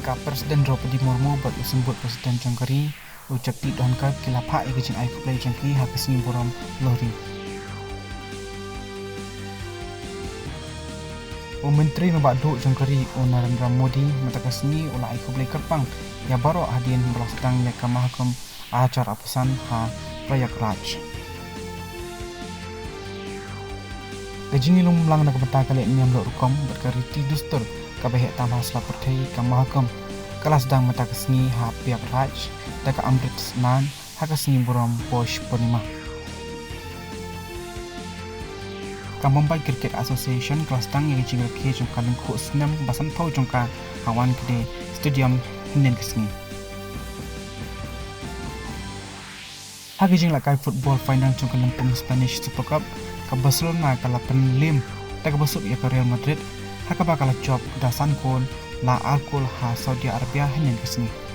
ka Presiden Draupadi Murmu buat sambut Presiden Jangkari ucap di don ka kilapa ikijin ai play jangki hakasni borom lori. Menteri Nombak Duk Jangkari Narendra Modi matakasni ula ai play kerpang ya baru hadian belas sedang mereka mahakam acara pesan ha Prayagraj. Gajini lum lang nakabata kali niam lo rukom berkariti dustur kabehek tambah selapertai kamahakam kelas sedang matakasni ha Prayagraj daka Amrit Snan hakasni borom Posh Purnima. Mumbai Cricket Association kelas tang yang jingle ke jongka lengku senam basan pau jongka hawan kede stadium hinden kesini. Hagi jing lakai football final jongka lempung Spanish Super Cup ke Barcelona kala penlim tak besuk ya ke Real Madrid hakaba kala job dasan kol la alkol ha Saudi Arabia hinden kesini.